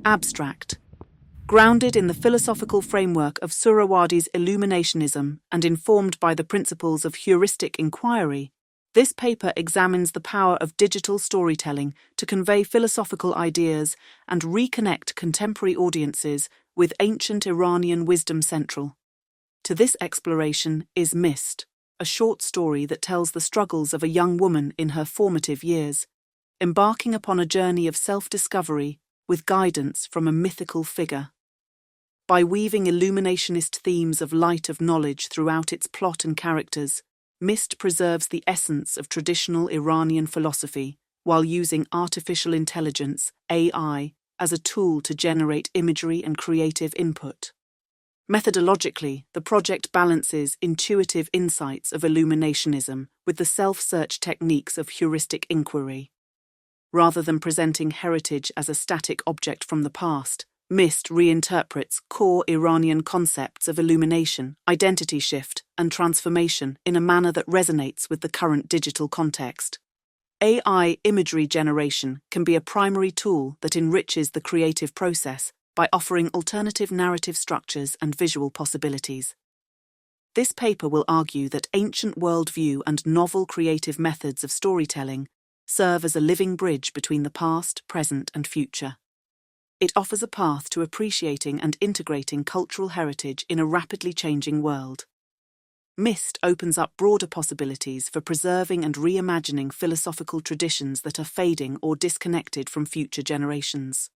Abstract. Grounded in the philosophical framework of Suhrawardi's Illuminationism and informed by the principles of heuristic inquiry, this paper examines the power of digital storytelling to convey philosophical ideas and reconnect contemporary audiences with ancient Iranian wisdom central. To this exploration is Myst, a short story that tells the struggles of a young woman in her formative years, embarking upon a journey of self-discovery with guidance from a mythical figure. By weaving illuminationist themes of light of knowledge throughout its plot and characters, Myst preserves the essence of traditional Iranian philosophy while using artificial intelligence, AI, as a tool to generate imagery and creative input. Methodologically, the project balances intuitive insights of Illuminationism with the self-search techniques of heuristic inquiry. Rather than presenting heritage as a static object from the past, Myst reinterprets core Iranian concepts of illumination, identity shift, and transformation in a manner that resonates with the current digital context. AI imagery generation can be a primary tool that enriches the creative process by offering alternative narrative structures and visual possibilities. This paper will argue that ancient worldview and novel creative methods of storytelling serve as a living bridge between the past, present, and future. It offers a path to appreciating and integrating cultural heritage in a rapidly changing world. Myst opens up broader possibilities for preserving and reimagining philosophical traditions that are fading or disconnected from future generations.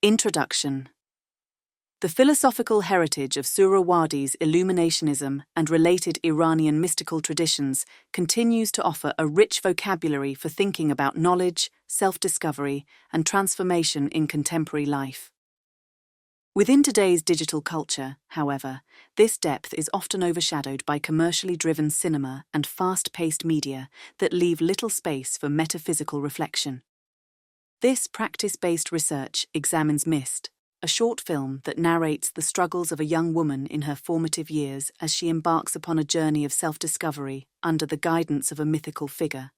Introduction. The philosophical heritage of Suhrawardi's Illuminationism and related Iranian mystical traditions continues to offer a rich vocabulary for thinking about knowledge, self-discovery, and transformation in contemporary life. Within today's digital culture, however, this depth is often overshadowed by commercially driven cinema and fast-paced media that leave little space for metaphysical reflection. This practice-based research examines Myst, a short film that narrates the struggles of a young woman in her formative years as she embarks upon a journey of self-discovery under the guidance of a mythical figure.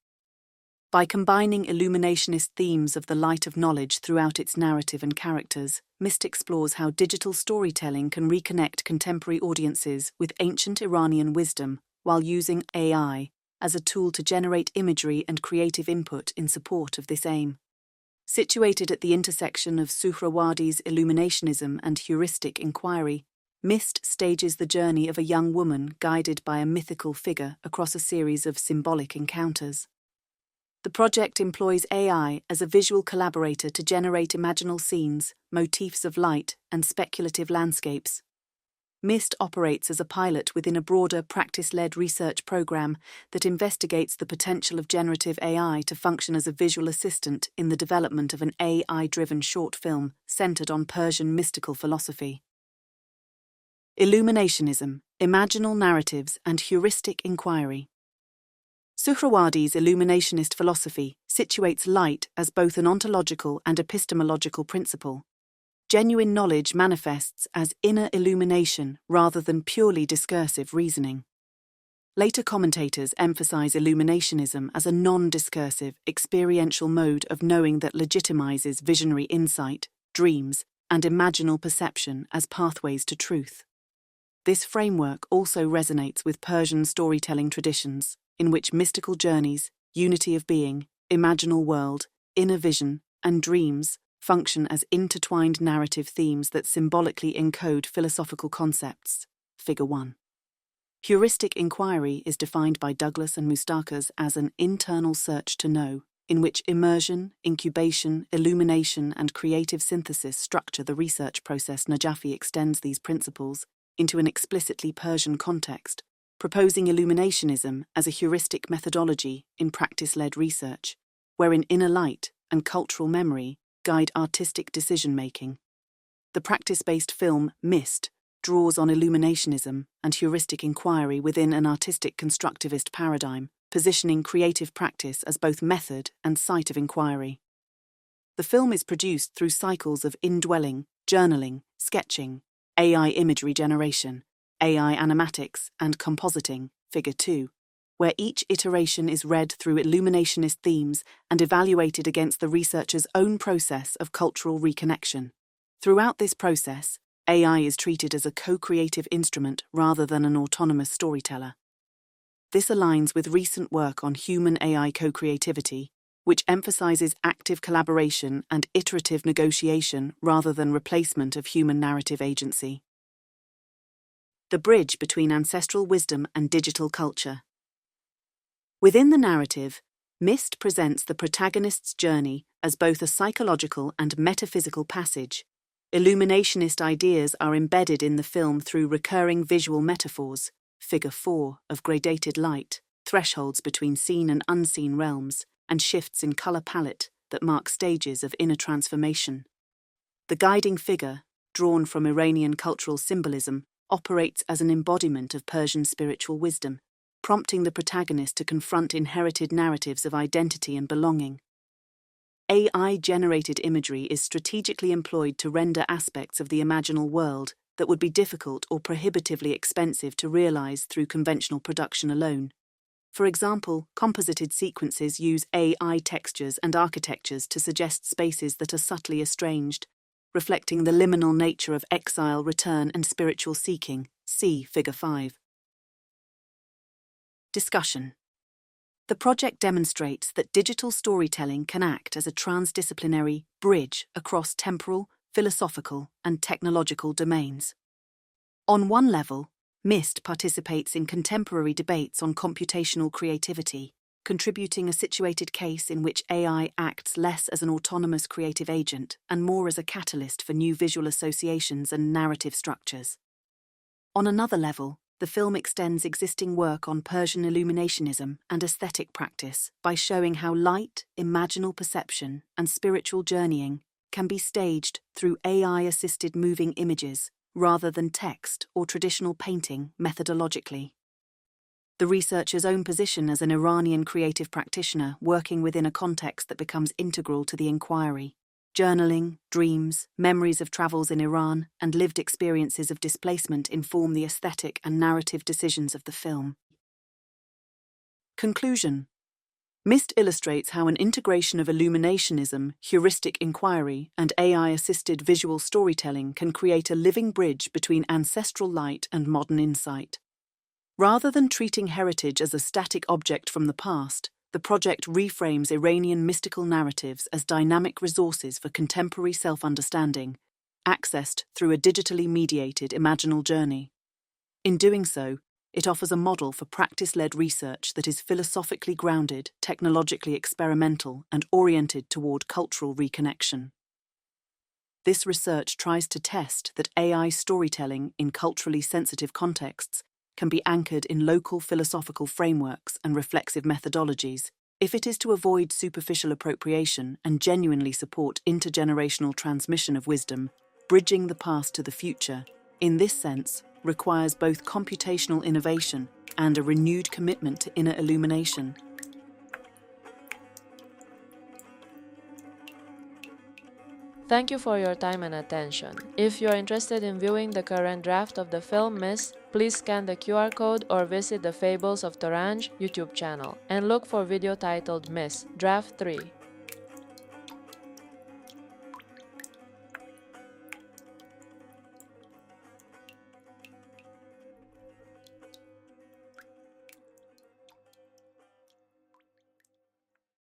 By combining illuminationist themes of the light of knowledge throughout its narrative and characters, Myst explores how digital storytelling can reconnect contemporary audiences with ancient Iranian wisdom while using AI as a tool to generate imagery and creative input in support of this aim. Situated at the intersection of Suhrawardi's Illuminationism and heuristic inquiry, Myst stages the journey of a young woman guided by a mythical figure across a series of symbolic encounters. The project employs AI as a visual collaborator to generate imaginal scenes, motifs of light, and speculative landscapes. Myst operates as a pilot within a broader practice-led research program that investigates the potential of generative AI to function as a visual assistant in the development of an AI-driven short film centered on Persian mystical philosophy. Illuminationism, Imaginal Narratives, and Heuristic Inquiry. Suhrawardi's illuminationist philosophy situates light as both an ontological and epistemological principle. Genuine knowledge manifests as inner illumination rather than purely discursive reasoning. Later commentators emphasize illuminationism as a non-discursive, experiential mode of knowing that legitimizes visionary insight, dreams, and imaginal perception as pathways to truth. This framework also resonates with Persian storytelling traditions, in which mystical journeys, unity of being, imaginal world, inner vision, and dreams function as intertwined narrative themes that symbolically encode philosophical concepts. Figure 1. Heuristic inquiry is defined by Douglas and Mustakas as an internal search to know, in which immersion, incubation, illumination, and creative synthesis structure the research process. Najafi extends these principles into an explicitly Persian context, proposing illuminationism as a heuristic methodology in practice-led research, wherein inner light and cultural memory guide artistic decision-making. The practice-based film Myst draws on illuminationism and heuristic inquiry within an artistic constructivist paradigm, positioning creative practice as both method and site of inquiry. The film is produced through cycles of indwelling, journaling, sketching, AI imagery generation, AI animatics, and compositing, Figure 2, where each iteration is read through Illuminationist themes and evaluated against the researcher's own process of cultural reconnection. Throughout this process, AI is treated as a co-creative instrument rather than an autonomous storyteller. This aligns with recent work on human-AI co-creativity, which emphasizes active collaboration and iterative negotiation rather than replacement of human narrative agency. The bridge between ancestral wisdom and digital culture. Within the narrative, Myst presents the protagonist's journey as both a psychological and metaphysical passage. Illuminationist ideas are embedded in the film through recurring visual metaphors, Figure 4 of gradated light, thresholds between seen and unseen realms, and shifts in color palette that mark stages of inner transformation. The guiding figure, drawn from Iranian cultural symbolism, operates as an embodiment of Persian spiritual wisdom, prompting the protagonist to confront inherited narratives of identity and belonging. AI-generated imagery is strategically employed to render aspects of the imaginal world that would be difficult or prohibitively expensive to realize through conventional production alone. For example, composited sequences use AI textures and architectures to suggest spaces that are subtly estranged, reflecting the liminal nature of exile, return, and spiritual seeking. See Figure 5. Discussion. The project demonstrates that digital storytelling can act as a transdisciplinary bridge across temporal, philosophical, and technological domains. On one level, Myst participates in contemporary debates on computational creativity, contributing a situated case in which AI acts less as an autonomous creative agent and more as a catalyst for new visual associations and narrative structures. On another level, the film extends existing work on Persian Illuminationism and aesthetic practice by showing how light, imaginal perception, and spiritual journeying can be staged through AI-assisted moving images rather than text or traditional painting methodologically. The researcher's own position as an Iranian creative practitioner working within a context that becomes integral to the inquiry. Journaling, dreams, memories of travels in Iran, and lived experiences of displacement inform the aesthetic and narrative decisions of the film. Conclusion. Myst illustrates how an integration of Illuminationism, heuristic inquiry, and AI-assisted visual storytelling can create a living bridge between ancestral light and modern insight. Rather than treating heritage as a static object from the past, the project reframes Iranian mystical narratives as dynamic resources for contemporary self-understanding, accessed through a digitally mediated imaginal journey. In doing so, it offers a model for practice-led research that is philosophically grounded, technologically experimental, and oriented toward cultural reconnection. This research tries to test that AI storytelling in culturally sensitive contexts can be anchored in local philosophical frameworks and reflexive methodologies if it is to avoid superficial appropriation and genuinely support intergenerational transmission of wisdom. Bridging the past to the future, in this sense, requires both computational innovation and a renewed commitment to inner illumination. Thank you for your time and attention. If you are interested in viewing the current draft of the film Myst, please scan the QR code or visit the Fables of Torange YouTube channel and look for video titled Myst Draft 3.